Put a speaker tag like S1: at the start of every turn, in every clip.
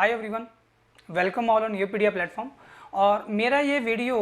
S1: Hi everyone, welcome all on Upedia platform. और मेरा ये वीडियो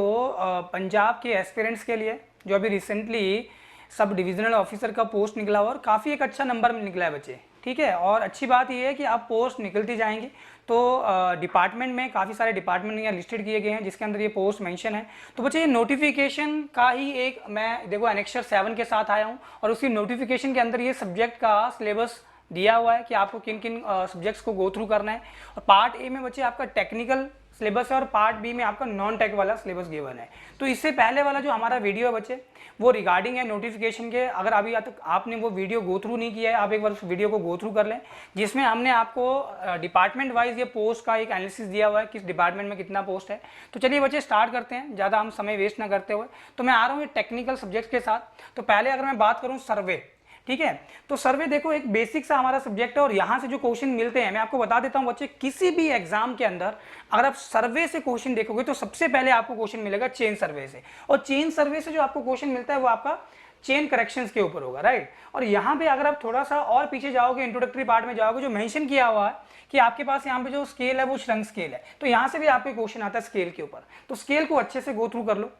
S1: पंजाब के एस्पिरेंट्स के लिए जो अभी रिसेंटली सब डिविजनल ऑफिसर का पोस्ट निकला हुआ और काफ़ी एक अच्छा नंबर में निकला है बच्चे, ठीक है। और अच्छी बात ये है कि अब पोस्ट निकलती जाएंगी, तो डिपार्टमेंट में काफ़ी सारे डिपार्टमेंट यहाँ लिस्टेड किए गए हैं जिसके अंदर ये पोस्ट मेंशन है। तो बच्चे ये नोटिफिकेशन का ही एक मैं देखो एनेक्सर 7 के साथ आया हूँ और उसी नोटिफिकेशन के अंदर ये सब्जेक्ट का सिलेबस दिया हुआ है कि आपको किन किन सब्जेक्ट्स को गो थ्रू करना है। और पार्ट ए में बच्चे आपका टेक्निकल सिलेबस है और पार्ट बी में आपका नॉन टेक वाला सिलेबस गिवन है। तो इससे पहले वाला जो हमारा वीडियो है बच्चे वो रिगार्डिंग है नोटिफिकेशन के। अगर अभी तक आपने वो वीडियो गो थ्रू नहीं किया है, आप एक बार उस वीडियो को गो थ्रू कर लें, जिसमें हमने आपको डिपार्टमेंट वाइज ये पोस्ट का एक एनालिसिस दिया हुआ है किस डिपार्टमेंट में कितना पोस्ट है। तो चलिए बच्चे स्टार्ट करते हैं, ज़्यादा हम समय वेस्ट ना करते हुए। तो मैं आ रहा हूँ ये टेक्निकल सब्जेक्ट के साथ। तो पहले अगर मैं बात करूँ सर्वे, ठीक है, तो सर्वे देखो एक बेसिक सा हमारा सब्जेक्ट है और यहां से जो क्वेश्चन मिलते हैं मैं आपको बता देता हूं बच्चे। किसी भी एग्जाम के अंदर अगर आप सर्वे से क्वेश्चन देखोगे तो सबसे पहले आपको क्वेश्चन मिलेगा चेन सर्वे से, और चेन सर्वे से जो आपको क्वेश्चन मिलता है वो आपका चेन करेक्शंस के ऊपर होगा, राइट। और यहाँ पे अगर आप थोड़ा सा और पीछे जाओगे, इंट्रोडक्टरी पार्ट में जाओगे, जो मेंशन किया हुआ है कि आपके पास यहाँ पे जो स्केल है वो श्रंक स्केल है, तो यहाँ से भी आपके क्वेश्चन आता है स्केल के ऊपर। तो स्केल को अच्छे से गो थ्रू कर लो,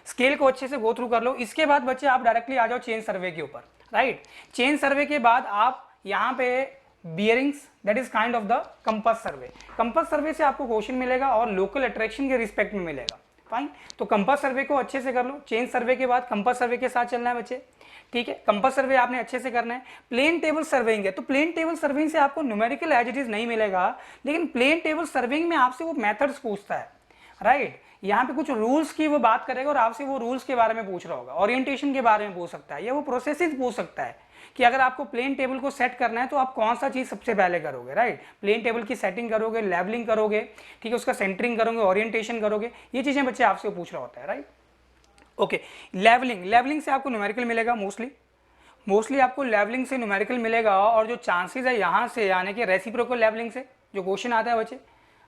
S1: स्केल को अच्छे से गो थ्रू कर लो। इसके बाद बच्चे आप डायरेक्टली आ जाओ चेन सर्वे के ऊपर, राइट। चेन सर्वे के बाद आप यहाँ पे bearings, that is kind of the compass survey. Compass सर्वे से आपको क्वेश्चन मिलेगा और लोकल अट्रैक्शन के रिस्पेक्ट में मिलेगा, फाइन। तो कंपास सर्वे को अच्छे से कर लो। चेन सर्वे के बाद कंपास सर्वे के साथ चलना है बच्चे, ठीक है। कंपास सर्वे आपने अच्छे से करना है। प्लेन टेबल सर्वेइंग है, तो प्लेन टेबल सर्वेइंग से आपको न्यूमेरिकल एज इट इज नहीं मिलेगा, लेकिन प्लेन टेबल सर्वेइंग में आपसे वो मेथड्स पूछता है, राइट। यहाँ पे कुछ रूल्स की वो बात करेगा और आपसे वो रूल्स के बारे में पूछ रहा होगा, ओरिएंटेशन के बारे में पूछ सकता है, या वो प्रोसेसेस पूछ सकता है कि अगर आपको प्लेन टेबल को सेट करना है तो आप कौन सा चीज सबसे पहले करोगे, राइट। प्लेन टेबल की सेटिंग करोगे, लेवलिंग करोगे, ठीक है, उसका सेंटरिंग करोगे, ओरिएंटेशन करोगे, ये चीजें बच्चे आपसे पूछ रहा होता है, राइट। ओके, लेवलिंग से आपको न्यूमेरिकल मिलेगा मोस्टली आपको लेवलिंग से न्यूमेरिकल मिलेगा। और जो चांसेस है यहाँ से यानी कि रेसिप्रोकल लेवलिंग से जो क्वेश्चन आता है बच्चे,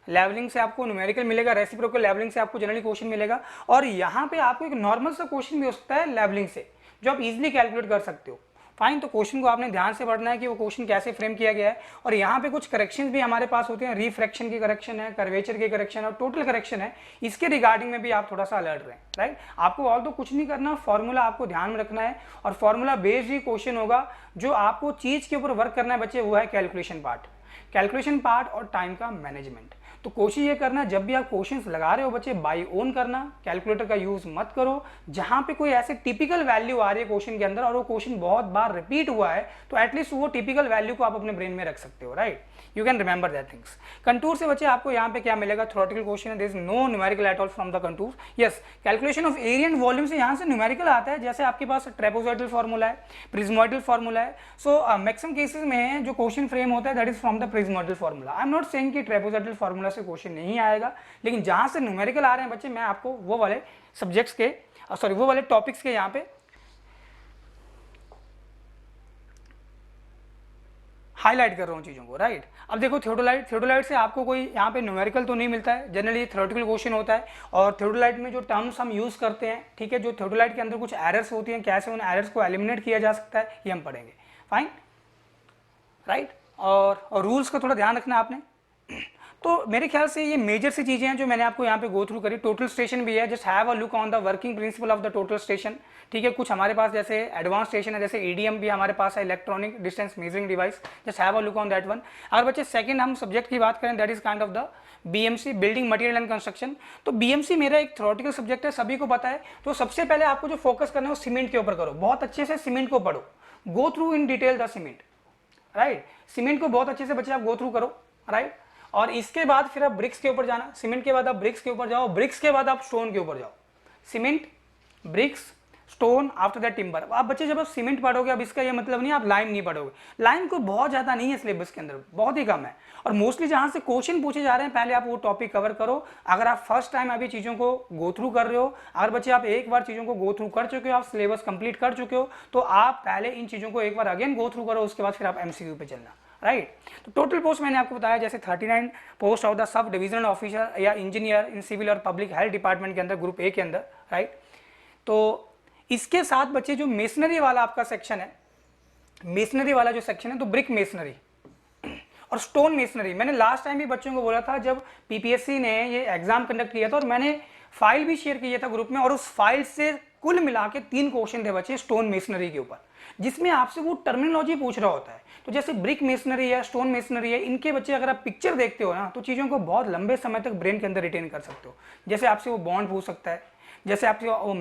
S1: लेवलिंग से आपको न्यूमेरिकल मिलेगा, रेसिप्रोकल लेवलिंग से आपको जनरली क्वेश्चन मिलेगा। और यहाँ पे आपको एक नॉर्मल सा क्वेश्चन भी हो सकता है लेवलिंग से, जो आप इजीली कैलकुलेट कर सकते हो, फाइन। तो क्वेश्चन को आपने ध्यान से पढ़ना है कि वो क्वेश्चन कैसे फ्रेम किया गया है। और यहाँ पे कुछ करेक्शन भी हमारे पास होते हैं, रिफ्रैक्शन की करेक्शन है, कर्वेचर की करेक्शन और टोटल करेक्शन है। इसके रिगार्डिंग में भी आप थोड़ा सा अलर्ट रहें, राइट। आपको और तो कुछ नहीं करना, फॉर्मूला आपको ध्यान में रखना है और फॉर्मूला बेस्ड ही क्वेश्चन होगा। जो आपको चीज के ऊपर वर्क करना है बच्चे वो है कैलकुलेशन पार्ट और टाइम का मैनेजमेंट। तो कोशिश ये करना जब भी आप क्वेश्चंस लगा रहे हो बच्चे बाई ओन करना, कैलकुलेटर का यूज मत करो। जहां पे कोई ऐसे टिपिकल वैल्यू आ रही है क्वेश्चन के अंदर और वो क्वेश्चन बहुत बार रिपीट हुआ है तो एटलीस्ट वो टिपिकल वैल्यू को आप अपने ब्रेन में रख सकते हो, right. You can remember that things. Contour से बच्चे आपको यहाँ पे क्या मिलेगा, थ्योरेटिकल क्वेश्चन है, there is no numerical at all from the contour. Yes, calculation of area and volume से यहाँ से न्यूमेरिकल आता है, जैसे आपके पास ट्रेपेजॉइडल फार्मूला है, प्रिज्मोइडल फार्मूला है। सो मैक्सिमम केसेस में जो क्वेश्चन फ्रेम होता है that is from the prismoidal formula. I am not saying कि ट्रेपेजॉइडल फार्मूला से क्वेश्चन नहीं आएगा, लेकिन जहां से न्यूमेरिकल आ रहे हैं बच्चे मैं आपको वो वाले सब्जेक्ट्स के वो वाले टॉपिक्स के यहाँ पे हाईलाइट कर रहा हूँ चीज़ों को, राइट। अब देखो थियोडोलाइट से आपको कोई यहाँ पे न्यूमेरिकल तो नहीं मिलता है, जनरली थ्योरेटिकल क्वेश्चन होता है। और थियोडोलाइट में जो टर्म्स हम यूज़ करते हैं, ठीक है, जो थियोडोलाइट के अंदर कुछ एरर्स होती हैं, कैसे उन एरर्स को एलिमिनेट किया जा सकता है ये हम पढ़ेंगे, फाइन, राइट। और रूल्स का थोड़ा ध्यान रखना आपने। तो मेरे ख्याल से ये मेजर सी चीज़ें हैं जो मैंने आपको यहाँ पे गो थ्रू करी। टोटल स्टेशन भी है, just have a look on the working principle of the total station, ठीक है। कुछ हमारे पास जैसे एडवांस स्टेशन है, जैसे ईडीएम भी हमारे पास है, electronic distance measuring device, just have a look on that one. अगर बच्चे सेकंड हम सब्जेक्ट की बात करें that is kind of the BMC, building material and construction. तो बीएमसी मेरा एक थ्योरेटिकल सब्जेक्ट है, सभी को पता है। तो सबसे पहले आपको जो फोकस करना है वो सीमेंट के ऊपर करो, बहुत अच्छे से सीमेंट को पढ़ो, go through in detail the cement, right. Cement को बहुत अच्छे से बच्चे आप गो थ्रू करो, राइट। और इसके बाद फिर आप ब्रिक्स के ऊपर जाना, सीमेंट के बाद आप ब्रिक्स के ऊपर जाओ, ब्रिक्स के बाद आप स्टोन के ऊपर जाओ, cement, bricks, stone, after that timber. आप बच्चे जब आप सीमेंट पढ़ोगे, अब इसका ये मतलब नहीं आप लाइम नहीं पढ़ोगे, लाइम को बहुत ज्यादा नहीं है सिलेबस के अंदर, बहुत ही कम है। और मोस्टली जहां से क्वेश्चन पूछे जा रहे हैं पहले आप वो टॉपिक कवर करो। अगर आप फर्स्ट टाइम अभी चीजों को गो थ्रू कर रहे हो, अगर बच्चे आप एक बार चीजों को गो थ्रू कर चुके हो, आप सिलेबस कंप्लीट कर चुके हो, तो आप पहले इन चीजों को एक बार अगेन गो थ्रू करो, उसके बाद फिर आप एमसीक्यू पे चलना, राइट। तो टोटल पोस्ट मैंने आपको बताया जैसे 39 post of the sub divisional officer या इंजीनियर इन सिविल और पब्लिक हेल्थ डिपार्टमेंट के अंदर, ग्रुप ए के अंदर, राइट। तो इसके साथ बच्चे जो मेसनरी वाला आपका सेक्शन है, मेसनरी वाला जो सेक्शन है, तो ब्रिक मेसनरी, और स्टोन मेसनरी, मैंने लास्ट टाइम भी बच्चों को बोला था जब पीपीएससी ने ये एग्जाम कंडक्ट किया था, और मैंने फाइल भी शेयर किया था ग्रुप में, और उस फाइल से कुल मिला के 3 क्वेश्चन थे बच्चे स्टोन मेसनरी के ऊपर, जिसमें आपसे वो टर्मिनोलॉजी पूछ रहा होता है। तो जैसे ब्रिक मेसनरी है, स्टोन मेसनरी है, इनके बच्चे अगर आप पिक्चर देखते हो ना तो चीज़ों को बहुत लंबे समय तक ब्रेन के अंदर रिटेन कर सकते हो। जैसे आपसे वो बॉन्ड पूछ सकता है, जैसे आपसे वो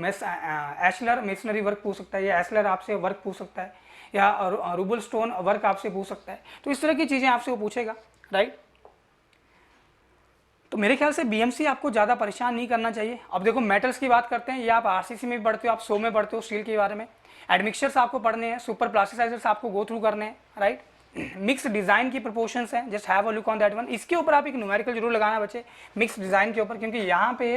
S1: एशलर मेसनरी वर्क पूछ सकता है, या एशलर आपसे वर्क पूछ सकता है, या रूबल स्टोन वर्क आपसे पूछ सकता है। तो इस तरह की चीज़ें आपसे वो पूछेगा, राइट। तो मेरे ख्याल से बीएमसी आपको ज़्यादा परेशान नहीं करना चाहिए। अब देखो मेटल्स की बात करते हैं, ये आप आरसीसी में भी पढ़ते हो, आप सो में पढ़ते हो स्टील के बारे में। एडमिक्सचर्स आपको पढ़ने हैं, सुपर प्लास्टिसाइजर्स आपको गो थ्रू करने हैं, राइट। मिक्स डिजाइन की प्रोपोर्शंस हैं, just have a look on that one. इसके ऊपर आप एक न्यूमेरिकल जरूर लगाना बच्चे, मिक्स डिजाइन के ऊपर, क्योंकि यहाँ पे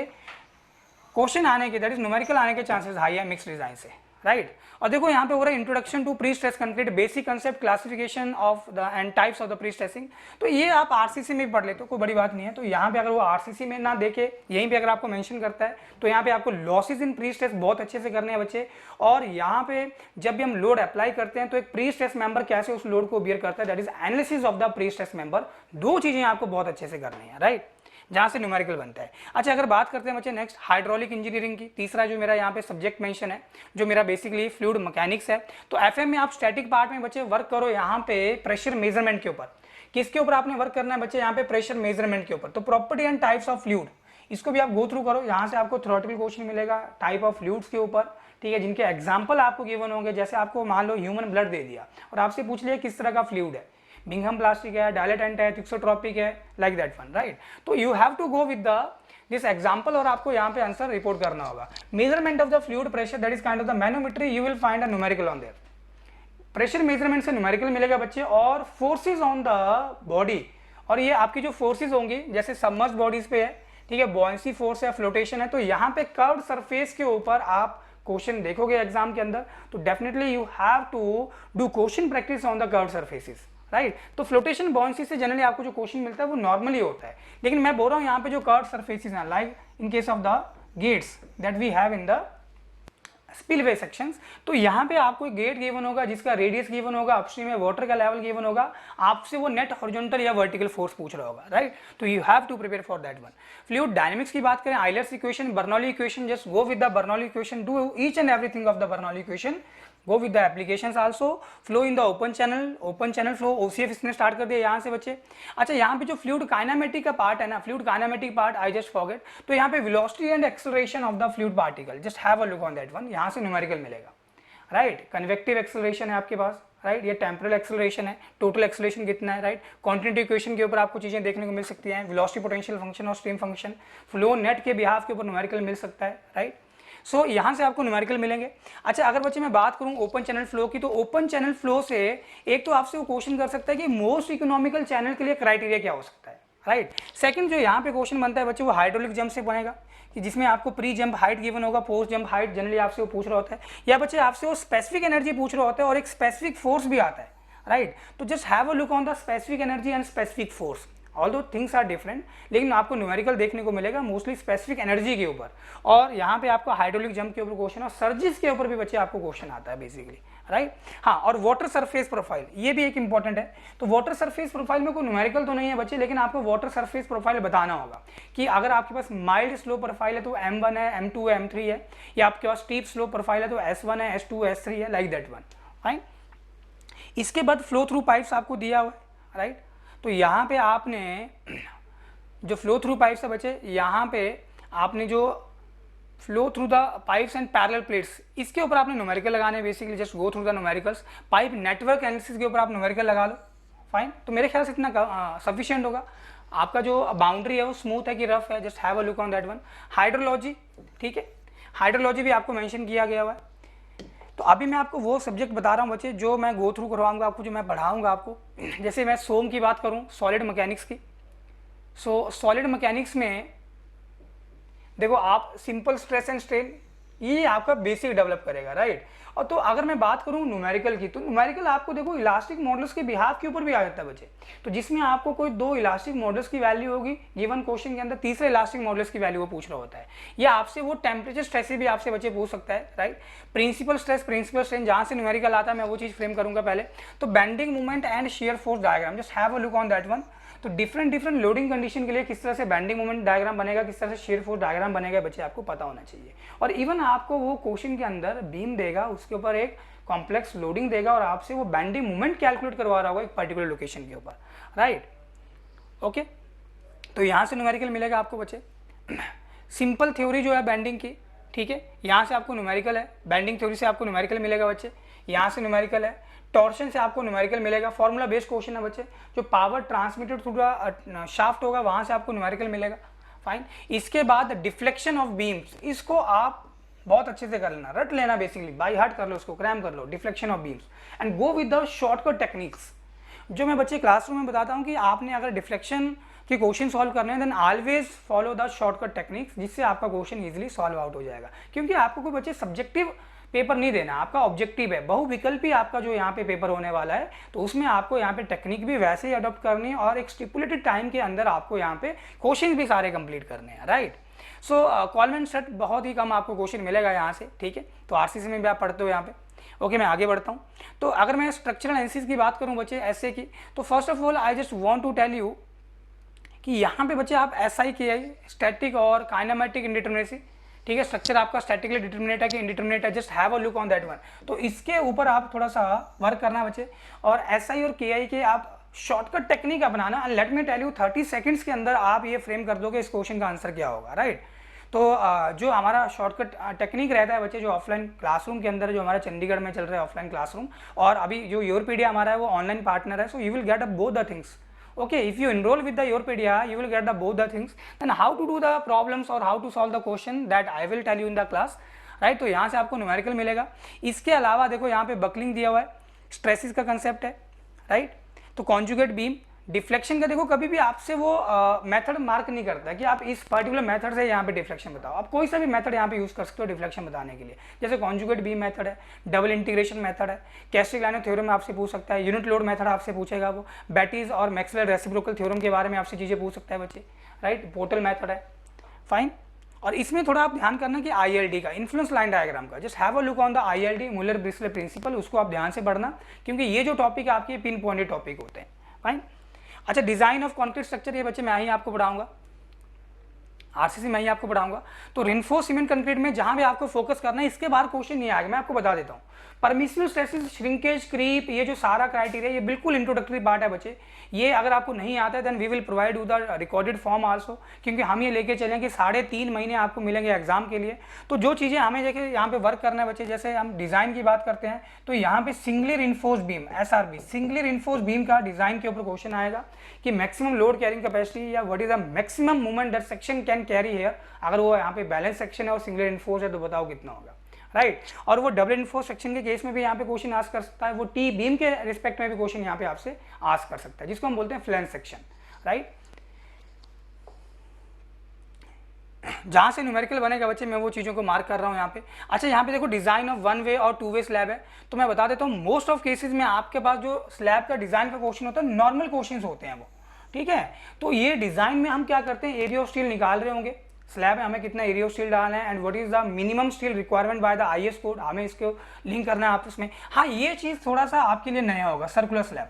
S1: क्वेश्चन आने के, दैट इज न्यूमेरिकल आने के चांसेस हाई है मिक्स डिजाइन से, राइट। और देखो यहाँ पे हो रहा है introduction to prestress concrete, basic concept, classification of the and types of the prestressing. तो ये आप आरसीसी में भी पढ़ लेते हो, कोई बड़ी बात नहीं है। तो यहाँ पे अगर वो आरसीसी में ना देखे, यहीं पे अगर आपको मेंशन करता है, तो यहाँ पे आपको लॉसेज इन प्री स्ट्रेस बहुत अच्छे से करने हैं बच्चे। और यहाँ पे जब भी हम लोड अप्लाई करते हैं तो एक प्री स्ट्रेस मेंबर कैसे उस लोड को बियर करता है, that is analysis of the pre stress member. 2 चीजें आपको बहुत अच्छे से करनी है, राइट, जहां से न्यूमेरिकल बनता है। अच्छा, अगर बात करते हैं बच्चे नेक्स्ट हाइड्रोलिक इंजीनियरिंग की, तीसरा जो मेरा यहाँ पे सब्जेक्ट मेंशन है, जो मेरा बेसिकली फ्लूइड मैकेनिक्स है। तो एफएम में आप स्टैटिक पार्ट में बच्चे वर्क करो यहाँ पे प्रेशर मेजरमेंट के ऊपर। किसके ऊपर आपने वर्क करना है बच्चे, यहाँ पे प्रेशर मेजरमेंट के ऊपर। तो property and types of fluid, इसको भी आप गो थ्रू करो। यहाँ से आपको थ्योरेटिकल क्वेश्चन मिलेगा टाइप ऑफ फ्लूइड्स के ऊपर, ठीक है, जिनके एग्जाम्पल आपको गिवन होंगे। जैसे आपको मान लो ह्यूमन ब्लड दे दिया और आपसे पूछ लिया किस तरह का फ्लूइड है, बिंघम प्लास्टिक है, डायलेटेंट है, थिक्सोट्रोपिक है, लाइक दैट वन, राइट। तो you have to go with the this example और आपको यहाँ पे आंसर रिपोर्ट करना होगा। Measurement of the fluid pressure, that is kind of the manometry, you will find a numerical on there. Pressure measurement से numerical मिलेगा बच्चे। और फोर्सेज ऑन द बॉडी, और ये आपकी जो फोर्सेज होंगी जैसे सबमर्ज बॉडीज पे है, ठीक है, बॉयंसी फोर्स है, फ्लोटेशन है, तो यहाँ पे कर्व्ड सरफेस के ऊपर आप क्वेश्चन देखोगे एग्जाम के अंदर, तो definitely you have to do question practice on the curved surfaces, right. तो फ्लोटेशन बॉयंसी से जनरली आपको जो क्वेश्चन मिलता है वो नॉर्मली होता है, लेकिन मैं बोल रहा हूँ यहाँ पे जो कर्व्ड सरफेसेस हैं, like in case of the gates that we have in the spillway sections, तो यहाँ पे आपको एक गेट गिवन होगा जिसका रेडियस गिवन होगा, अपस्ट्रीम में वाटर का लेवल गिवन होगा, आपसे वो नेट हॉरिजॉन्टल या वर्टिकल फोर्स पूछ रहा होगा, राइट। तो you have to prepare for that one. Fluid dynamics की बात करें, Euler's equation, Bernoulli equation, just go with the Bernoulli equation, do each and everything of the Bernoulli equation, go with the applications also. Flow in the open channel flow, OCF इसने start कर दिया यहाँ से बच्चे। अच्छा, यहाँ पे जो फ्लूइड काइनेमेटिक का पार्ट है ना, fluid kinematic part I just forget, तो यहाँ पे velocity and acceleration of the fluid particle, just have a look on that one, यहाँ से न्यूमेरिकल मिलेगा, राइट। कन्वेक्टिव एक्सेलरेशन है आपके पास, राइट, ये टेम्परल एक्सेलरेशन है, टोटल एक्सेलरेशन कितना है, राइट। कॉन्टिन्यूटी इक्वेशन के ऊपर आपको चीजें देखने को मिल सकती हैं, वेलोसिटी पोटेंशियल फंक्शन और स्ट्रीम फंक्शन, फ्लो नेट के बिहाफ के ऊपर न्यूमेरिकल मिल सकता है, राइट। सो यहाँ से आपको न्यूमेरिकल मिलेंगे। अच्छा, अगर बच्चे मैं बात करूँ ओपन चैनल फ्लो की, तो ओपन चैनल फ्लो से एक तो आपसे वो क्वेश्चन कर सकता है कि मोस्ट इकोनॉमिकल चैनल के लिए क्राइटेरिया क्या हो सकता है, राइट। सेकंड जो यहाँ पे क्वेश्चन बनता है बच्चे, वो हाइड्रोलिक जंप से बनेगा, कि जिसमें आपको प्री जंप हाइट गिवन होगा, पोस्ट जंप हाइट जनरली आपसे वो पूछ रहा होता है, या बच्चे आपसे वो स्पेसिफिक एनर्जी पूछ रहा होता है और एक स्पेसिफिक फोर्स भी आता है, राइट। तो just have a look on the specific energy and specific force, although things are different, लेकिन आपको न्यूमेरिकल देखने को मिलेगा मोस्टली स्पेसिफिक एनर्जी के ऊपर। और यहाँ पे आपको हाइड्रोलिक जंप के ऊपर क्वेश्चन और सर्जिस के ऊपर भी बच्चे आपको क्वेश्चन आता है बेसिकली, राइट। हाँ, और वाटर सरफेस प्रोफाइल, ये भी एक इंपॉर्टेंट है। तो वाटर सरफेस प्रोफाइल में कोई न्यूमेरिकल तो नहीं है बच्चे, लेकिन आपको वाटर सरफेस प्रोफाइल बताना होगा कि अगर आपके पास माइल्ड स्लो प्रोफाइल है तो M1 है, M2 है, M3 है, या आपके पास स्टीप स्लो प्रोफाइल है तो S1 है, S2, S3 है, लाइक दैट वन, राइट। इसके बाद फ्लो थ्रू पाइप्स आपको दिया हुआ है, राइट। तो यहाँ पे आपने जो फ्लो थ्रू पाइप्स है बच्चे, यहाँ पे आपने जो flow through the pipes and parallel plates, इसके ऊपर आपने न्यूमेरिकल लगाने, basically just go through the numericals. Pipe network analysis के ऊपर आप न्यूमेरिकल लगा लो, फाइन। तो मेरे ख्याल से इतना सफिशिएंट होगा। आपका जो बाउंड्री है वो स्मूथ है कि रफ है, just have a look on that one. Hydrology, ठीक है, हाइड्रोलॉजी भी आपको मेंशन किया गया हुआ है। तो अभी मैं आपको वो सब्जेक्ट बता रहा हूँ बच्चे जो मैं गो थ्रू करवाऊंगा आपको, जो मैं पढ़ाऊंगा आपको। जैसे मैं सोम की बात करूँ, सॉलिड मैकेनिक्स की, सो सॉलिड मैकेनिक्स में देखो आप सिंपल स्ट्रेस एंड स्ट्रेन, ये आपका बेसिक डेवलप करेगा, राइट। और तो अगर मैं बात करूं न्यूमेरिकल की, तो न्यूमेरिकल आपको देखो इलास्टिक मॉडल्स के बिहाफ के ऊपर भी आ जाता है बच्चे। तो जिसमें आपको कोई 2 इलास्टिक मॉडल्स की वैल्यू होगी गिवन क्वेश्चन के अंदर, तीसरे इलास्टिक मॉडल्स की वैल्यू वो पूछ रहा होता है, या आपसे वो टेम्परेचर स्ट्रेस भी आपसे बच्चे पूछ सकता है, right. Principal stress, principal strain, जहां से न्यूमेरिकल आता है मैं वो चीज फ्रेम करूंगा पहले। तो bending moment and shear force diagram, just have a look on that one. तो डिफरेंट लोडिंग कंडीशन के लिए किस तरह से बेंडिंग मोमेंट डायग्राम बनेगा, किस तरह से शेयर फोर्स डायग्राम बनेगा, बच्चे आपको पता होना चाहिए। और इवन आपको वो क्वेश्चन के अंदर बीम देगा, उसके ऊपर एक कॉम्प्लेक्स लोडिंग देगा और आपसे वो बेंडिंग मोमेंट कैलकुलेट करवा रहा होगा एक पर्टिकुलर लोकेशन के ऊपर, राइट। ओके, तो यहाँ से न्यूमेरिकल मिलेगा आपको बच्चे। सिंपल थ्योरी जो है बेंडिंग की, ठीक है, यहाँ से आपको न्यूमेरिकल है, बेंडिंग थ्योरी से आपको न्यूमेरिकल मिलेगा बच्चे, यहाँ से न्यूमेरिकल है, टॉर्शन से आपको न्यूमेरिकल मिलेगा, फॉर्मूला बेस्ड क्वेश्चन है बच्चे, जो पावर ट्रांसमिटेड थ्रू शाफ्ट होगा वहाँ से आपको न्यूमेरिकल मिलेगा, फाइन। इसके बाद डिफ्लेक्शन ऑफ बीम्स, इसको आप बहुत अच्छे से कर लेना, रट लेना, बेसिकली बाई हार्ट कर लो, उसको क्रैम कर लो, deflection of beams, and go with the shortcut techniques. जो मैं बच्चे क्लासरूम में बताता हूँ कि आपने अगर डिफ्लेक्शन के क्वेश्चन सॉल्व करने हैं then always follow the shortcut techniques, जिससे आपका क्वेश्चन इजीली सॉल्व आउट हो जाएगा। क्योंकि आपको कोई बच्चे सब्जेक्टिव पेपर नहीं देना, आपका ऑब्जेक्टिव है, बहुविकल्पी आपका जो यहाँ पे पेपर होने वाला है, तो उसमें आपको यहाँ पे टेक्निक भी वैसे ही अडॉप्ट करनी है और एक स्टिपुलेटेड टाइम के अंदर आपको यहाँ पे क्वेश्चन भी सारे कंप्लीट करने हैं, राइट। सो कॉलमेंट सेट बहुत ही कम आपको क्वेश्चन मिलेगा यहाँ से, ठीक है। तो आरसीसी में भी आप पढ़ते हो यहाँ पे। ओके, मैं आगे बढ़ता हूँ। तो अगर मैं स्ट्रक्चरल एनालिसिस की बात करूँ बच्चे ऐसे की, तो first of all I just want to tell you कि यहाँ पे बच्चे आप एसआई के आई, स्टैटिक और काइनेमेटिक इंडिटरमिनेसी, ठीक है, स्ट्रक्चर आपका स्टैटिकली डिटरमिनेट है कि इंडिटरमिनेट है, just have a look on that one. तो इसके ऊपर आप थोड़ा सा वर्क करना बच्चे, और एसआई और केआई के आप शॉर्टकट टेक्निक अपनाना। Let me tell you 30 seconds के अंदर आप ये फ्रेम कर दोगे इस क्वेश्चन का आंसर क्या होगा, राइट। तो जो हमारा शॉर्टकट टेक्निक रहता है बच्चे, जो ऑफलाइन क्लासरूम के अंदर, जो हमारा चंडीगढ़ में चल रहा है ऑफलाइन क्लासरूम, और अभी जो योरपीडिया हमारा है वो ऑनलाइन पार्टनर है, so you will get a both the things. Okay, if you enroll with the Yourpedia, you will get the both the things. Then how to do the problems or how to solve the question, that I will tell you in the class, right? तो यहाँ से आपको numerical मिलेगा। इसके अलावा देखो यहाँ पे बकलिंग दिया हुआ है, स्ट्रेसिस का कंसेप्ट है, राइट। तो कॉन्जुगेट बीम, डिफ्लेक्शन का देखो कभी भी आपसे वो मेथड मार्क नहीं करता कि आप इस पर्टिकुलर मेथड से यहाँ पे डिफ्लेक्शन बताओ। आप कोई सा भी मेथड यहाँ पे यूज कर सकते हो डिफ्लेक्शन बताने के लिए, जैसे कॉन्जुगेट बीम मेथड है, डबल इंटीग्रेशन मेथड है, कैस्टिग्लियानो थ्योरम आपसे पूछ सकता है, यूनिट लोड मेथड आपसे पूछेगा वो, बैटीज और मैक्सवेल रेसिप्रोकल थ्योरम के बारे में आपसे चीजें पूछ सकता है बच्चे, राइट। पोर्टल मेथड है, फाइन। और इसमें थोड़ा आप ध्यान करना कि आईएलडी का, इन्फ्लुएंस लाइन डायग्राम का, just have a look on the ILD, Muller Breslau principle, उसको आप ध्यान से पढ़ना, क्योंकि ये जो टॉपिक है आपके पिन पॉइंटेड टॉपिक होते हैं, फाइन। अच्छा, डिजाइन ऑफ कॉन्क्रीट स्ट्रक्चर, ये बच्चे मैं ही आपको पढ़ाऊंगा, आरसीसी मैं ही आपको पढ़ाऊंगा। तो रिइंफोर्स सीमेंट कंक्रीट में जहां भी आपको फोकस करना है, इसके बाहर क्वेश्चन नहीं आएगा, मैं आपको बता देता हूँ। परमिसिबल स्ट्रेसेस, श्रिंकेज, क्रीप, ये जो सारा क्राइटेरिया, ये बिल्कुल इंट्रोडक्टरी पार्ट है बच्चे। ये अगर आपको नहीं आता है then we will provide you the recorded form also, क्योंकि हम ये लेके चलेंगे 3.5 महीने आपको मिलेंगे एग्जाम के लिए। तो जो चीज़ें हमें देखे यहाँ पे वर्क करना है बच्चे, जैसे हम डिज़ाइन की बात करते हैं तो यहाँ पे singly reinforced beam, SRB, singly reinforced beam का डिजाइन के ऊपर क्वेश्चन आएगा कि मैक्सिमम लोड कैरिंग कैपेसिटी या what is the maximum movement that section can carry here. अगर वो यहाँ पे बैलेंस सेक्शन है और सिंगल रिइंफोर्स्ड है तो बताओ कितना होगा, राइट। और वो डबल रिइंफोर्स्ड सेक्शन के केस में भी यहाँ पे क्वेश्चन आस्क कर सकता है, वो टी बीम के रिस्पेक्ट में भी क्वेश्चन यहाँ पे आपसे आस्क कर सकता है, जिसको हम बोलते हैं फ्लैंज सेक्शन, राइट। जहां से न्यूमेरिकल बनेगा बच्चे, मैं वो चीज़ों को मार्क कर रहा हूँ यहाँ पे। अच्छा, यहाँ पे देखो डिजाइन ऑफ 1 वे और 2 वे स्लैब है, तो मैं बता देता हूँ मोस्ट ऑफ केसेस में आपके पास जो स्लैब का डिजाइन का क्वेश्चन होता है नॉर्मल क्वेश्चन होते हैं वो, ठीक है। तो ये डिजाइन में हम क्या करते हैं, एरिया ऑफ स्टील निकाल रहे होंगे, स्लैब में हमें कितना एरिया ऑफ स्टील डालना है and what is the minimum steel requirement by the IS code, हमें इसको लिंक करना है आपस में। हाँ, ये चीज़ थोड़ा सा आपके लिए नया होगा, सर्कुलर स्लैब,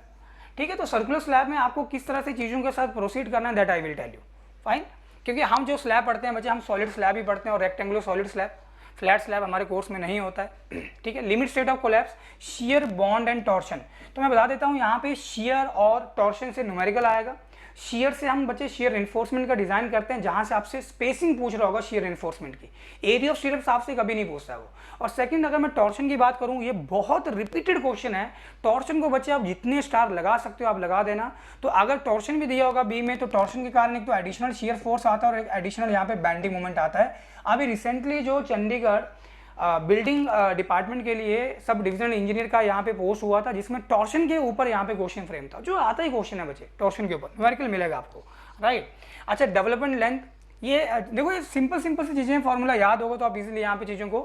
S1: ठीक है। तो सर्कुलर स्लैब में आपको किस तरह से चीज़ों के साथ प्रोसीड करना है that I will tell you, fine. क्योंकि हम जो स्लैब पढ़ते हैं बच्चे, हम सॉलिड स्लैब ही पढ़ते हैं और rectangular solid slab, flat slab हमारे कोर्स में नहीं होता है, ठीक है। Limit state of collapse, shear, bond and torsion. तो मैं बता देता हूँ यहाँ पे शियर और टॉर्शन से न्यूमेरिकल आएगा। शियर से हम बच्चे शियर इन्फोर्समेंट का डिजाइन करते हैं, जहां से आपसे स्पेसिंग पूछ रहा होगा शियर इन्फोर्समेंट की, एरिया ऑफ शियर आपसे कभी नहीं पूछता वो। और सेकंड, अगर मैं टॉर्शन की बात करूं, ये बहुत रिपीटेड क्वेश्चन है। टॉर्शन को बच्चे आप जितने स्टार लगा सकते हो आप लगा देना। तो अगर टॉर्शन भी दिया होगा बी में, तो टॉर्शन के कारण एक तो एडिशनल शियर फोर्स आता है और एक एडिशनल यहाँ पे बेंडिंग मोमेंट आता है। अभी रिसेंटली जो चंडीगढ़ बिल्डिंग डिपार्टमेंट के लिए सब डिविजनल इंजीनियर का यहाँ पे पोस्ट हुआ था, जिसमें टॉर्शन के ऊपर यहाँ पे क्वेश्चन फ्रेम था, जो आता ही क्वेश्चन है बच्चे, टॉर्शन के ऊपर न्यूमेरिकल मिलेगा आपको, राइट। अच्छा, डेवलपमेंट लेंथ, ये देखो ये सिंपल सी चीज़ें, फॉर्मूला याद होगा तो आप इजीली यहाँ पे चीज़ों को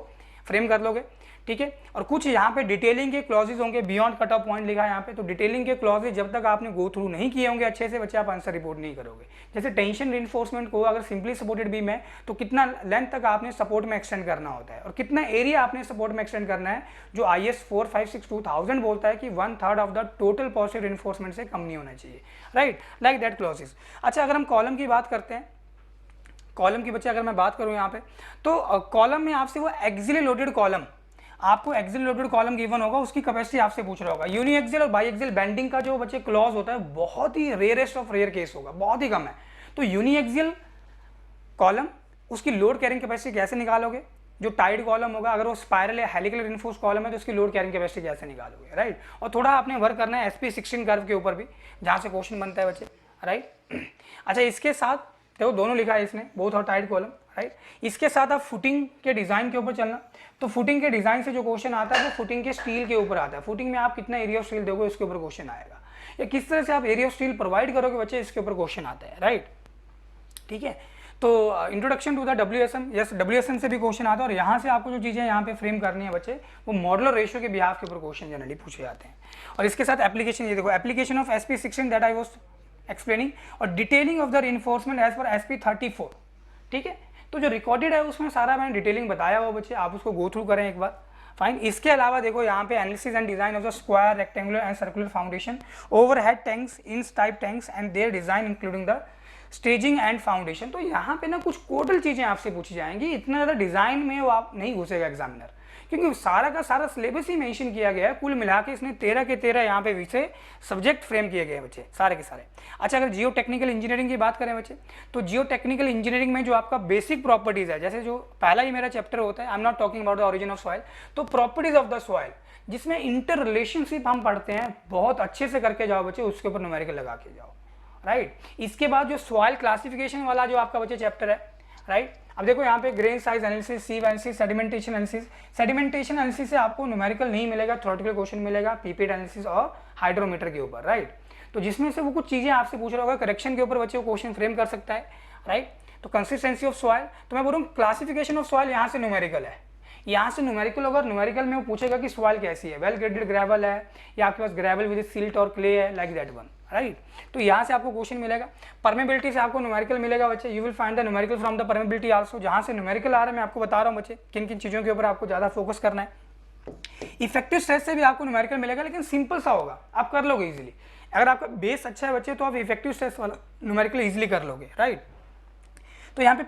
S1: फ्रेम कर लोगे, ठीक है। और कुछ यहाँ पे डिटेलिंग के क्लॉजेज होंगे, बियॉन्ड कट ऑफ पॉइंट लिखा है यहाँ पे, तो डिटेलिंग के क्लॉजेज जब तक आपने गो थ्रू नहीं किए होंगे अच्छे से बच्चे, आप आंसर रिपोर्ट नहीं करोगे। जैसे टेंशन रिइंफोर्समेंट को अगर सिंपली सपोर्टेड बीम है तो कितना लेंथ तक आपने सपोर्ट में एक्सटेंड करना होता है और कितना एरिया आपने सपोर्ट में एक्सटेंड करना है, जो IS 456-2000 बोलता है कि 1/3 of the total positive reinforcement से कम नहीं होना चाहिए, राइट, लाइक दैट क्लॉजेज। अच्छा, अगर हम कॉलम की बात करते हैं, कॉलम की बच्चे अगर मैं बात करूं यहाँ पे, तो कॉलम में आपसे वो एक्सियली लोडेड कॉलम, आपको एक्सियल लोडेड कॉलम गिवन होगा, उसकी कैपेसिटी आपसे पूछ रहा होगा। यूनी एक्सियल और बाई एक्सियल बेंडिंग का जो बच्चे क्लॉज होता है बहुत ही रेयरेस्ट ऑफ रेयर केस होगा, बहुत ही कम है। तो यूनी एक्सियल कॉलम, उसकी लोड कैरिंग कैपेसिटी कैसे निकालोगे? जो टाइड कॉलम होगा, अगर वो स्पाइरल या हेलिकल रिइंफोर्स्ड कॉलम है तो उसकी लोड कैरिंग कैपेसिटी कैसे निकालोगे, राइट। और थोड़ा आपने वर्क करना है SP16 कर्व के ऊपर भी, जहाँ से क्वेश्चन बनता है बच्चे, राइट। अच्छा, इसके साथ देखो दोनों लिखा है इसने, बोथ और टाइड कॉलम, राइट। इसके साथ आप फुटिंग के डिजाइन के ऊपर चलना, तो फुटिंग के डिजाइन से जो क्वेश्चन आता है वो फुटिंग के स्टील के ऊपर आता है। फुटिंग में आप कितना एरिया ऑफ स्टील दोगे उसके ऊपर क्वेश्चन आएगा, या किस तरह से आप एरिया ऑफ स्टील प्रोवाइड करोगे बच्चे, इसके ऊपर क्वेश्चन आता है, राइट, ठीक है। तो introduction to the WSM, yes WSM से भी क्वेश्चन आता है। और यहाँ से आपको जो चीज़ें यहाँ पे फ्रेम करनी है बच्चे, वो मॉडुलर रेशियो के बिहाफ के ऊपर क्वेश्चन जनरली पूछे जाते हैं। और इसके साथ एप्लीकेशन, ये देखो application of SP16 that I was explaining, और detailing of the reinforcement as per SP34, ठीक है। तो जो रिकॉर्डेड है उसमें सारा मैंने डिटेलिंग बताया हुआ बच्चे, आप उसको गो थ्रू करें एक बार, फाइन। इसके अलावा देखो यहाँ पे analysis and design of the square, rectangular and circular foundation, overhead tanks, Intze type tanks and their design including the staging and foundation. तो यहाँ पे ना कुछ कोडल चीजें आपसे पूछी जाएंगी, इतना ज़्यादा डिजाइन में वो आप नहीं घुसेगा एग्जामिनर, क्योंकि सारा का सारा सिलेबस ही मेंशन किया गया है। कुल मिला के इसने 13 के 13 यहाँ पे विषय सब्जेक्ट फ्रेम किए गए बच्चे, सारे के सारे। अच्छा, अगर जियो टेक्निकल इंजीनियरिंग की बात करें बच्चे, तो जियो टेक्निकल इंजीनियरिंग में जो आपका बेसिक प्रॉपर्टीज है, जैसे जो पहला ही मेरा चैप्टर होता है, आई am not talking about the origin of soil, तो प्रॉपर्टीज ऑफ द सॉइल, जिसमें इंटर रिलेशनशिप हम पढ़ते हैं, बहुत अच्छे से करके जाओ बच्चे, उसके ऊपर न्यूमेरिकल लगा के जाओ, राइट। इसके बाद जो सॉइल क्लासिफिकेशन वाला जो आपका बच्चे चैप्टर है, राइट। अब देखो यहाँ पे grain size analysis, sieve analysis, sedimentation analysis. Sedimentation analysis से आपको न्यूमेरिकल नहीं मिलेगा, थ्योरेटिकल क्वेश्चन मिलेगा पीपेट एनालिसिस और हाइड्रोमीटर के ऊपर, राइट। तो जिसमें से वो कुछ चीजें आपसे पूछ रहा होगा, करेक्शन के ऊपर बच्चे वो क्वेश्चन फ्रेम कर सकता है, राइट। तो कंसिस्टेंसी ऑफ सॉइल, तो मैं बोल रहा हूँ क्लासिफिकेशन ऑफ सॉइल यहाँ से न्यूमेरिकल है, यहाँ से न्यूमेरिकल होगा। न्यूमेरिकल में वो पूछेगा कि सॉइल कैसी है, वेल ग्रेडेड ग्रेवल है या आपके पास ग्रेवल विद सिल्ट और क्ले है, लाइक दैट वन, राइट। तो यहाँ से आपको क्वेश्चन मिलेगा। परमेबिलिटी से आपको न्यूमेरिकल मिलेगा बच्चे, you will find the numerical from the permeability also. जहाँ से न्यूमेरिकल आ रहा है मैं आपको बता रहा हूँ बच्चे किन किन चीज़ों के ऊपर आपको ज़्यादा फोकस करना है। इफेक्टिव स्ट्रेस से भी आपको न्यूमेरिकल मिलेगा, लेकिन सिंपल सा होगा, आप कर लोगे इजीली। अगर आपका बेस अच्छा है बच्चे तो आप इफेक्टिव स्ट्रेस वाला न्यूमेरिकल इजीली कर लोगे, राइट। तो यहाँ पे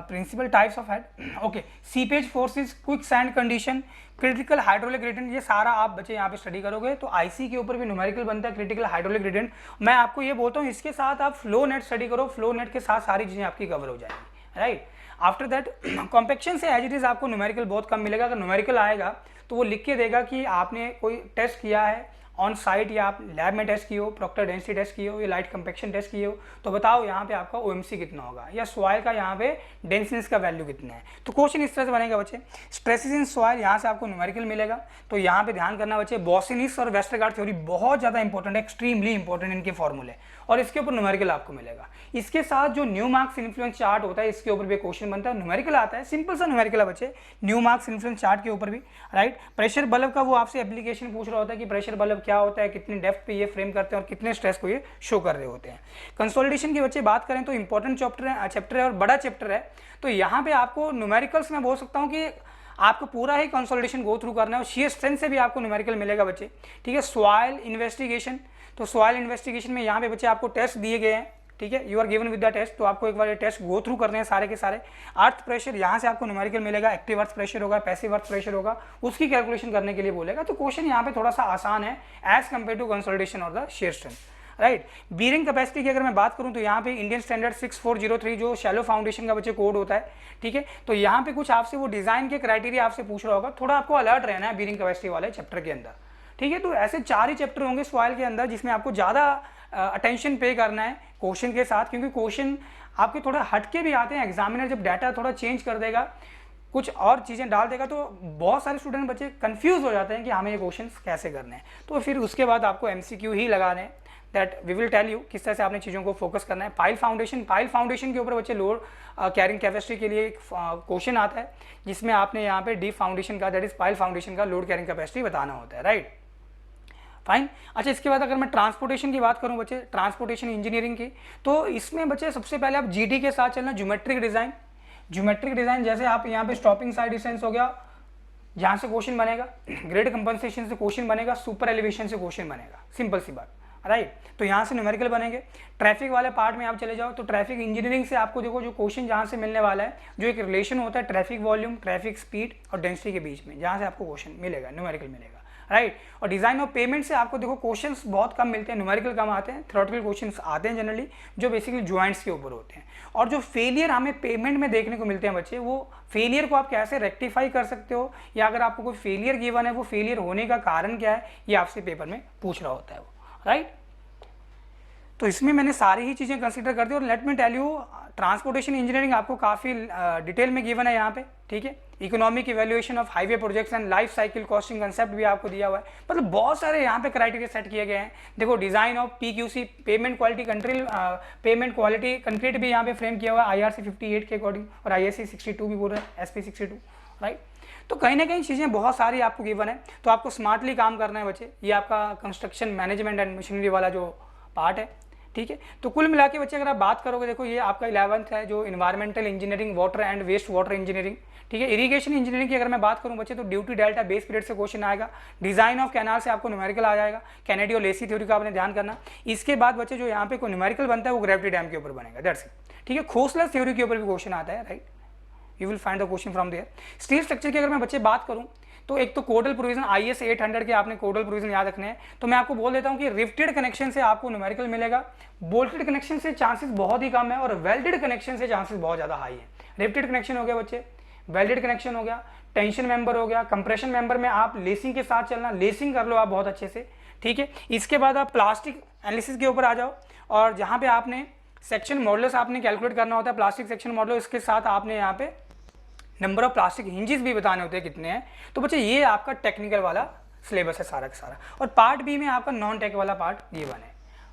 S1: principal types of head, okay, seepage forces, quick sand condition, critical hydraulic gradient, ये सारा आप बच्चे यहाँ पे स्टडी करोगे। तो आईसी के ऊपर भी न्यूमेरिकल बनता है, क्रिटिकल हाइड्रोलिक ग्रेडियंट। मैं आपको ये बोलता हूँ इसके साथ आप फ्लो नेट स्टडी करो, फ्लो नेट के साथ सारी चीज़ें आपकी कवर हो जाएगी, राइट। आफ्टर दैट कॉम्पेक्शन से एज इट इज आपको न्यूमेरिकल बहुत कम मिलेगा। अगर न्यूमेरिकल आएगा तो वो लिख के देगा कि आपने कोई टेस्ट किया है ऑन साइट या आप लैब में टेस्ट किए हो, प्रॉक्टर डेंसिटी टेस्ट किए हो या लाइट कंपेक्शन टेस्ट किए हो, तो बताओ यहाँ पे आपका ओएमसी कितना होगा या सॉइल का यहाँ पे डेंसनेस का वैल्यू कितना है। तो क्वेश्चन इस तरह से बनेगा बच्चे। स्ट्रेसेस इन सॉइल, यहाँ से आपको न्यूमेरिकल मिलेगा। तो यहाँ पे ध्यान करना बच्चे, बॉसिनिस और वेस्टरगार्ड थ्योरी बहुत ज़्यादा इंपॉर्टेंट है, एक्सट्रीमली इंपॉर्टेंट इनके फॉर्मूले, और इसके ऊपर न्यूमेरिकल आपको मिलेगा। इसके साथ जो न्यूमार्क्स इन्फ्लुएंस चार्ट होता है, इसके ऊपर भी क्वेश्चन बनता है, न्यूमेरिकल आता है, सिंपल सा न्यूमेरिकल है बच्चे, न्यूमार्क्स इन्फ्लुएंस चार्ट के ऊपर भी, राइट। प्रेशर बल्ब का वो आपसे एप्लीकेशन पूछ रहा होता है कि प्रेशर बल्ब क्या होता है, कितनी डेप्थ पे ये फ्रेम करते हैं और कितने स्ट्रेस को ये शो कर रहे होते हैं। कंसोलिडेशन की बच्चे बात करें तो इंपॉर्टेंट चैप्टर है और बड़ा चैप्टर है। तो यहाँ पे आपको न्यूमेरिकल्स में बोल सकता हूँ कि आपको पूरा ही कंसोलिडेशन गो थ्रू करना है, और शेयर स्ट्रेंथ से भी आपको न्यूमेरिकल मिलेगा बच्चे, ठीक है। सॉइल इन्वेस्टिगेशन, तो सॉइल इन्वेस्टिगेशन में यहाँ पे बच्चे आपको टेस्ट दिए गए हैं, ठीक है, you are given with the test, तो आपको एक बार ये टेस्ट गो थ्रू करने हैं सारे के सारे। अर्थ प्रेशर, यहाँ से आपको न्यूमेरिकल मिलेगा, एक्टिव अर्थ प्रेशर होगा, पैसिव अर्थ प्रेशर होगा, उसकी कैलकुलेशन करने के लिए बोलेगा। तो क्वेश्चन यहाँ पे थोड़ा सा आसान है एज कम्पेयर टू कंसोलिडेशन और the shear strength, right. Bearing capacity की अगर मैं बात करूं तो यहाँ पे इंडियन स्टैंडर्ड 6403 जो शैलो फाउंडेशन का बच्चे कोड होता है, ठीक है। तो यहाँ पे कुछ आपसे वो डिजाइन के क्राइटेरिया आपसे पूछ रहा होगा, थोड़ा आपको अलर्ट रहना है बीयरिंग कैपेसिटी वाले चैप्टर के अंदर, ठीक है। तो ऐसे 4 ही चैप्टर होंगे सॉइल के अंदर जिसमें आपको ज़्यादा अटेंशन पे करना है क्वेश्चन के साथ, क्योंकि क्वेश्चन आपके थोड़ा हटके भी आते हैं। एग्जामिनर जब डाटा थोड़ा चेंज कर देगा, कुछ और चीज़ें डाल देगा, तो बहुत सारे स्टूडेंट बच्चे कंफ्यूज हो जाते हैं कि हमें ये क्वेश्चन कैसे करने हैं। तो फिर उसके बाद आपको MCQ ही लगाने, that we will tell you किस तरह से आपने चीज़ों को फोकस करना है। पाइल फाउंडेशन के ऊपर बच्चे लोड कैरिंग कैपेसिटी के लिए एक क्वेश्चन आता है जिसमें आपने यहाँ पे डीप फाउंडेशन का, दैट इज पाइल फाउंडेशन का लोड कैरिंग कैपेसिटी बताना होता है, राइट। फाइन। अच्छा, इसके बाद अगर मैं ट्रांसपोर्टेशन की बात करूँ बच्चे, ट्रांसपोर्टेशन इंजीनियरिंग की, तो इसमें बच्चे सबसे पहले आप जीडी के साथ चलना, ज्योमेट्रिक डिज़ाइन। जैसे आप यहाँ पे स्टॉपिंग साइड डिस्टेंस हो गया, जहाँ से क्वेश्चन बनेगा, ग्रेड कंपनसेशन से क्वेश्चन बनेगा, सुपर एलिवेशन से क्वेश्चन बनेगा, सिंपल सी बात, राइट। तो यहाँ से न्यूमेरिकल बनेंगे। ट्रैफिक वाले पार्ट में आप चले जाओ तो ट्रैफिक इंजीनियरिंग से आपको देखो जो क्वेश्चन जहाँ से मिलने वाला है, जो एक रिलेशन होता है ट्रैफिक वॉल्यूम, ट्रैफिक स्पीड और डेंसिटी के बीच में, जहाँ से आपको क्वेश्चन मिलेगा, न्यूमेरिकल मिलेगा, राइट। और डिजाइन ऑफ पेमेंट से आपको देखो क्वेश्चंस बहुत कम मिलते हैं, न्यूमेरिकल कम आते हैं, थ्योरेटिकल क्वेश्चंस आते हैं जनरली, जो बेसिकली ज्वाइंट्स के ऊपर होते हैं। और जो फेलियर हमें पेमेंट में देखने को मिलते हैं बच्चे, वो फेलियर को आप कैसे रेक्टिफाई कर सकते हो, या अगर आपको कोई फेलियर गिवन है, वो फेलियर होने का कारण क्या है, ये आपसे पेपर में पूछ रहा होता है वो, राइट। तो इसमें मैंने सारी ही चीज़ें कंसीडर कर दी। और let me tell you, transportation engineering आपको काफ़ी डिटेल में गिवन है यहाँ पे, ठीक है। Economic evaluation of highway projects and life cycle costing concept भी आपको दिया हुआ है, मतलब बहुत सारे यहाँ पे क्राइटेरिया सेट किए गए हैं। देखो design of PQC, pavement quality concrete भी यहाँ पे फ्रेम किया हुआ है IRC 58 के अकॉर्डिंग, और ISC 62 भी बोल रहा है, SP 62, राइट। तो कहीं ना कहीं चीज़ें बहुत सारी आपको गिवन है, तो आपको स्मार्टली काम करना है बच्चे। ये आपका कंस्ट्रक्शन मैनेजमेंट एंड मशीनरी वाला जो पार्ट है, ठीक है। तो कुल मिला के बच्चे अगर आप बात करोगे, देखो ये आपका 11th है जो environmental engineering, water and waste water engineering, ठीक है। इरिगेशन इंजीनियरिंग की अगर मैं बात करूं बच्चे, तो ड्यूटी डेल्टा बेस पीरियड से क्वेश्चन आएगा। डिजाइन ऑफ कैनाल से आपको न्यूमेरिकल आ जाएगा, कैनेडी और लेसी थ्योरी का आपने ध्यान करना। इसके बाद बच्चे जो यहाँ पे कोई न्यूमेरिकल बनता है वो ग्रेविटी डैम के ऊपर बनेगा, दैट्स इट, ठीक है। खोसला थ्योरी के ऊपर भी क्वेश्चन आता है, right, you will find the question from there. Steel structure की अगर मैं बच्चे बात करूं, तो एक तो कोडल प्रोविजन IS 800 के आपने कोडल प्रोविजन याद रखने हैं। तो मैं आपको बोल देता हूं कि रिफ्टेड कनेक्शन से आपको न्यूमेरिकल मिलेगा, बोल्टेड कनेक्शन से चांसेस बहुत ही कम है, और वेल्डेड कनेक्शन से चांसेस बहुत ज़्यादा हाई है। रिफ्टेड कनेक्शन हो गया बच्चे, वेल्डेड कनेक्शन हो गया, टेंशन मेंबर हो गया, कंप्रेशन मेंबर में आप लेसिंग के साथ चलना, लेसिंग कर लो आप बहुत अच्छे से, ठीक है। इसके बाद आप प्लास्टिक एनालिसिस के ऊपर आ जाओ, और जहाँ पे आपने सेक्शन मॉडुलस आपने कैलकुलेट करना होता है, प्लास्टिक सेक्शन मॉडुलस, इसके साथ आपने यहाँ पे नंबर ऑफ प्लास्टिक हिंजेस भी बताने होते हैं कितने हैं। तो बच्चे ये आपका टेक्निकल वाला सिलेबस है सारा का सारा, और पार्ट बी में आपका नॉन टेक वाला पार्ट ये बने,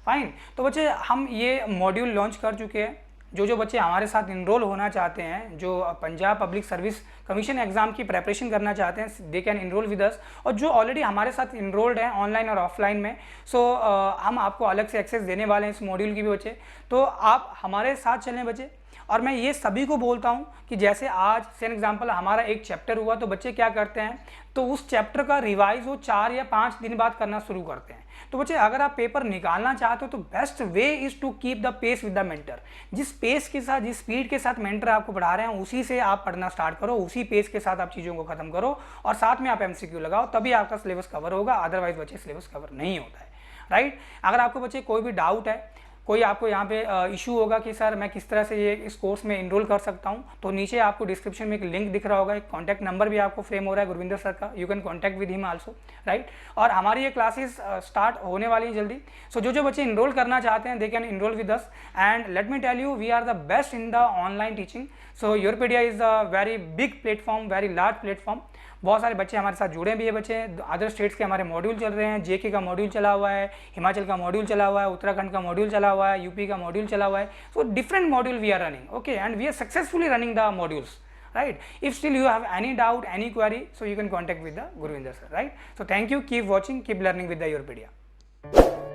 S1: फाइन। तो बच्चे हम ये मॉड्यूल लॉन्च कर चुके हैं। जो बच्चे हमारे साथ इनरोल होना चाहते हैं, जो Punjab public service commission exam की प्रेपरेशन करना चाहते हैं, they can enrol with us. और जो ऑलरेडी हमारे साथ इनरोल्ड हैं ऑनलाइन और ऑफलाइन में, सो हम आपको अलग से एक्सेस देने वाले हैं इस मॉड्यूल की भी बच्चे, तो आप हमारे साथ चलें बच्चे। और मैं ये सभी को बोलता हूँ कि जैसे आज फॉर एग्जांपल हमारा एक चैप्टर हुआ, तो बच्चे क्या करते हैं, तो उस चैप्टर का रिवाइज वो 4 या 5 दिन बाद करना शुरू करते हैं। तो बच्चे अगर आप पेपर निकालना चाहते हो, तो best way is to keep the pace with the mentor. जिस पेस के साथ, जिस स्पीड के साथ मेंटर आपको पढ़ा रहे हैं, उसी से आप पढ़ना स्टार्ट करो, उसी पेस के साथ आप चीज़ों को खत्म करो, और साथ में आप MCQ लगाओ, तभी आपका सिलेबस कवर होगा, अदरवाइज बच्चे सिलेबस कवर नहीं होता है, राइट। अगर आपको बच्चे कोई भी डाउट है, कोई आपको यहाँ पे इशू होगा कि सर मैं किस तरह से ये इस कोर्स में इनरोल कर सकता हूँ, तो नीचे आपको डिस्क्रिप्शन में एक लिंक दिख रहा होगा, एक कॉन्टैक्ट नंबर भी आपको फ्रेम हो रहा है गुरविंदर सर का, you can contact with him also, right. और हमारी ये क्लासेस स्टार्ट होने वाली हैं जल्दी। सो जो बच्चे इनरोल करना चाहते हैं, they can enrol with us, and let me tell you, we are the best in the online teaching. So योरपीडिया is a very big platform, very large platform. बहुत सारे बच्चे हमारे साथ जुड़े भी है बच्चे, अदर स्टेट्स के हमारे मॉड्यूल चल रहे हैं, JK का मॉड्यूल चला हुआ है, हिमाचल का मॉड्यूल चला हुआ है, उत्तराखंड का मॉड्यूल चला हुआ है, UP का मॉड्यूल चला हुआ है। So different module we are running, okay, and we are successfully running the modules, right? If still you have any doubt, any query, so you can contact with the Gurvinder sir, right? So thank you, keep watching, keep learning with the Yourpedia.